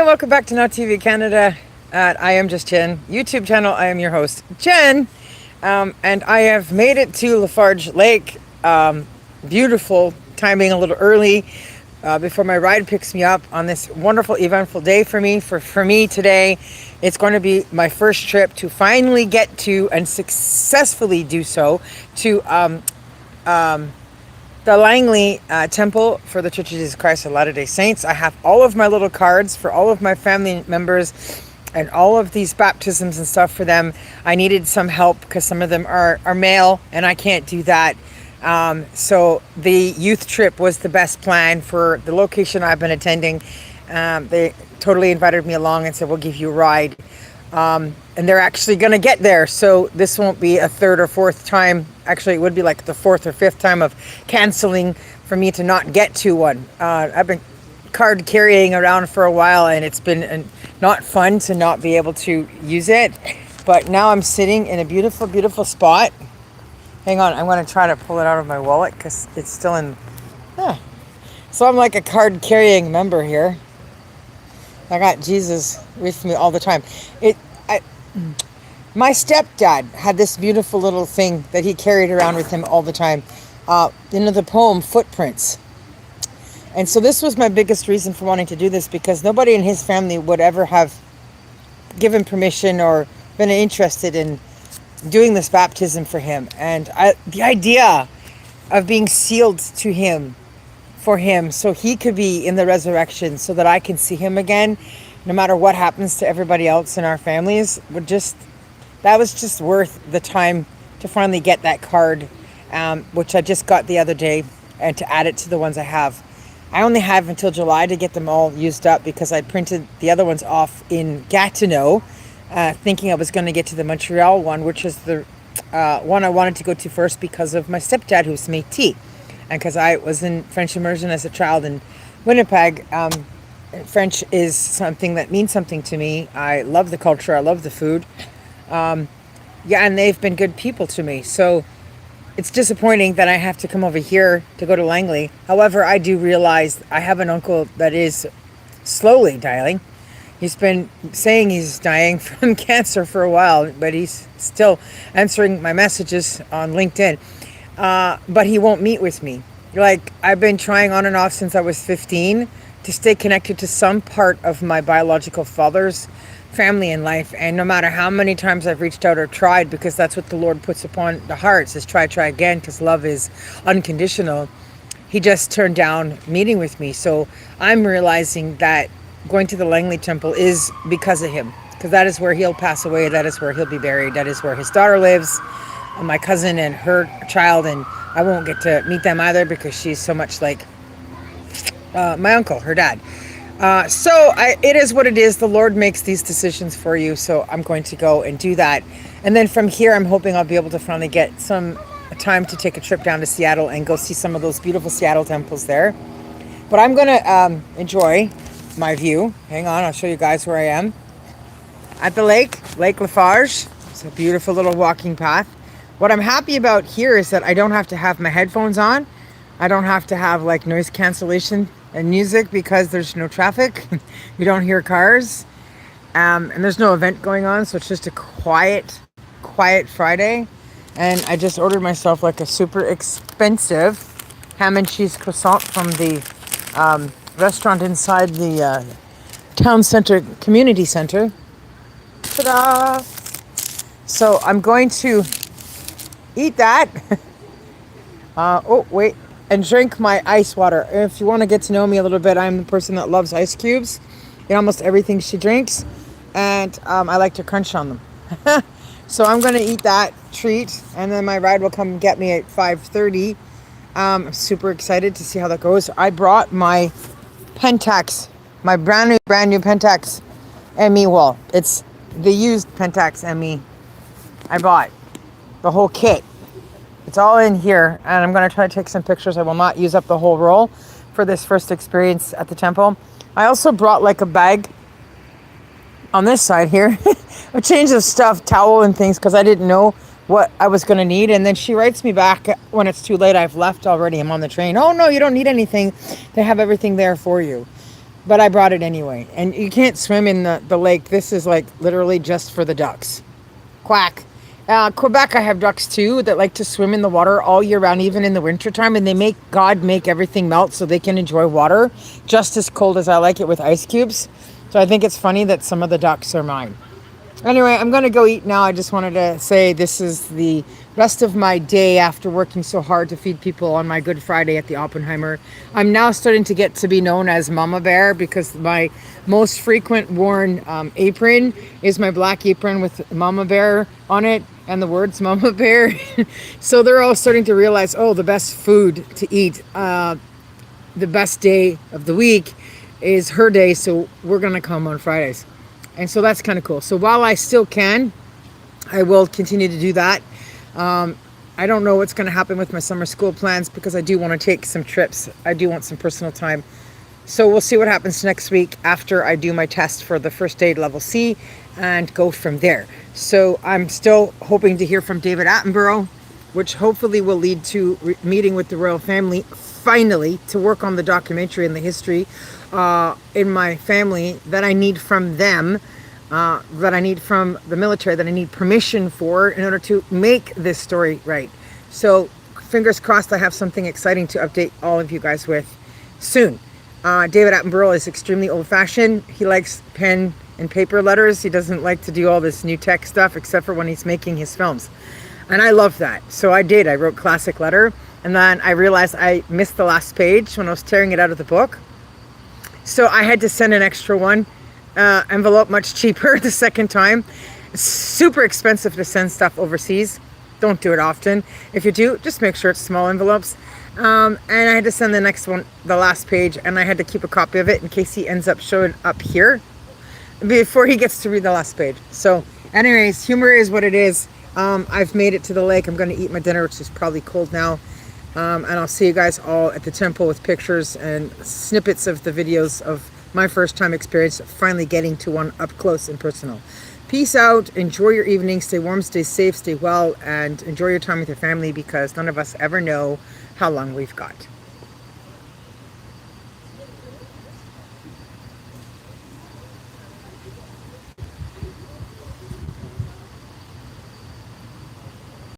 and welcome back to Now TV Canada at I Am Just Jen YouTube channel. I am your host, Jen, and I have made it to Lafarge Lake. Beautiful timing, a little early before my ride picks me up on this wonderful, eventful day for me. For me today, it's going to be my first trip to finally get to and successfully do so to the Langley Temple for the Church of Jesus Christ of Latter-day Saints. I have all of my little cards for all of my family members and all of these baptisms and stuff for them. I needed some help because some of them are male and I can't do that. So the youth trip was the best plan for the location I've been attending. They totally invited me along and said, we'll give you a ride. And they're actually going to get there. So this won't be a third or fourth time. Actually, it would be like the fourth or fifth time of canceling for me to not get to one. I've been card carrying around for a while and it's been not fun to not be able to use it. But now I'm sitting in a beautiful, beautiful spot. Hang on, I'm going to try to pull it out of my wallet because it's still in. So I'm like a card carrying member here. I got Jesus with me all the time. My stepdad had this beautiful little thing that he carried around with him all the time. The poem Footprints. And so this was my biggest reason for wanting to do this, because nobody in his family would ever have given permission or been interested in doing this baptism for him. And the idea of being sealed to him, for him, so he could be in the resurrection, so that I can see him again, no matter what happens to everybody else in our families, that was just worth the time to finally get that card, which I just got the other day, and to add it to the ones I have. I only have until July to get them all used up because I printed the other ones off in Gatineau, thinking I was going to get to the Montreal one, which is the one I wanted to go to first because of my stepdad, who's Métis. And because I was in French immersion as a child in Winnipeg, French is something that means something to me. I love the culture. I love the food. And they've been good people to me. So it's disappointing that I have to come over here to go to Langley. However, I do realize I have an uncle that is slowly dying. He's been saying he's dying from cancer for a while, but he's still answering my messages on LinkedIn. But he won't meet with me. Like, I've been trying on and off since I was 15 to stay connected to some part of my biological father's family in life. And no matter how many times I've reached out or tried, because that's what the Lord puts upon the hearts, is try again, because love is unconditional. He just turned down meeting with me. So I'm realizing that going to the Langley Temple is because of him, because that is where he'll pass away. That is where he'll be buried. That is where his daughter lives, my cousin and her child, and I won't get to meet them either because she's so much like my uncle, her dad. It is what it is. The Lord makes these decisions for you, so I'm going to go and do that. And then from here, I'm hoping I'll be able to finally get some time to take a trip down to Seattle and go see some of those beautiful Seattle temples there. But I'm going to enjoy my view. Hang on, I'll show you guys where I am. At the Lake Lafarge. It's a beautiful little walking path. What I'm happy about here is that I don't have to have my headphones on. I don't have to have like noise cancellation and music because there's no traffic. You don't hear cars. And there's no event going on, so it's just a quiet Friday. And I just ordered myself like a super expensive ham and cheese croissant from the restaurant inside the town center, community center. Ta-da! So I'm going to eat that. And drink my ice water. If you want to get to know me a little bit, I'm the person that loves ice cubes in almost everything she drinks, and I like to crunch on them. So I'm going to eat that treat, and then my ride will come get me at 5:30. I'm super excited to see how that goes. I brought my Pentax, my brand new Pentax ME wall. It's the used Pentax ME. I bought the whole kit. It's all in here, and I'm going to try to take some pictures. I will not use up the whole roll for this first experience at the temple. I also brought like a bag on this side here, a change of stuff, towel and things, because I didn't know what I was going to need. And then she writes me back when it's too late. I've left already. I'm on the train. Oh, no, you don't need anything. They have everything there for you. but I brought it anyway. And you can't swim in the lake. This is like literally just for the ducks. Quack. Quebec, I have ducks too that like to swim in the water all year round, even in the wintertime. And they make God make everything melt so they can enjoy water just as cold as I like it with ice cubes. So I think it's funny that some of the ducks are mine. Anyway, I'm going to go eat now. I just wanted to say this is the rest of my day after working so hard to feed people on my Good Friday at the Oppenheimer. I'm now starting to get to be known as Mama Bear because my most frequent worn apron is my black apron with Mama Bear on it and the words Mama Bear. So they're all starting to realize, oh, the best food to eat, the best day of the week is her day. So we're going to come on Fridays. And so that's kind of cool. So while I still can, I will continue to do that. I don't know what's going to happen with my summer school plans because I do want to take some trips. I do want some personal time. So we'll see what happens next week after I do my test for the first aid level C and go from there. So I'm still hoping to hear from David Attenborough, which hopefully will lead to meeting with the royal family finally to work on the documentary and the history in my family that I need from them, that I need from the military, that I need permission for in order to make this story right. So fingers crossed I have something exciting to update all of you guys with soon. David Attenborough is extremely old-fashioned. He likes pen and paper letters. He doesn't like to do all this new tech stuff except for when he's making his films. And I love that. So I wrote classic letter. And then I realized I missed the last page when I was tearing it out of the book. So I had to send an extra one, envelope, much cheaper the second time. It's super expensive to send stuff overseas. Don't do it often. If you do, just make sure it's small envelopes. And I had to send the next one, the last page, and I had to keep a copy of it in case he ends up showing up here before he gets to read the last page. So anyways, humor is what it is. I've made it to the lake. I'm going to eat my dinner, which is probably cold now. And I'll see you guys all at the temple with pictures and snippets of the videos of my first time experience finally getting to one up close and personal. Peace out. Enjoy your evening. Stay warm, stay safe, stay well, and enjoy your time with your family because none of us ever know how long we've got.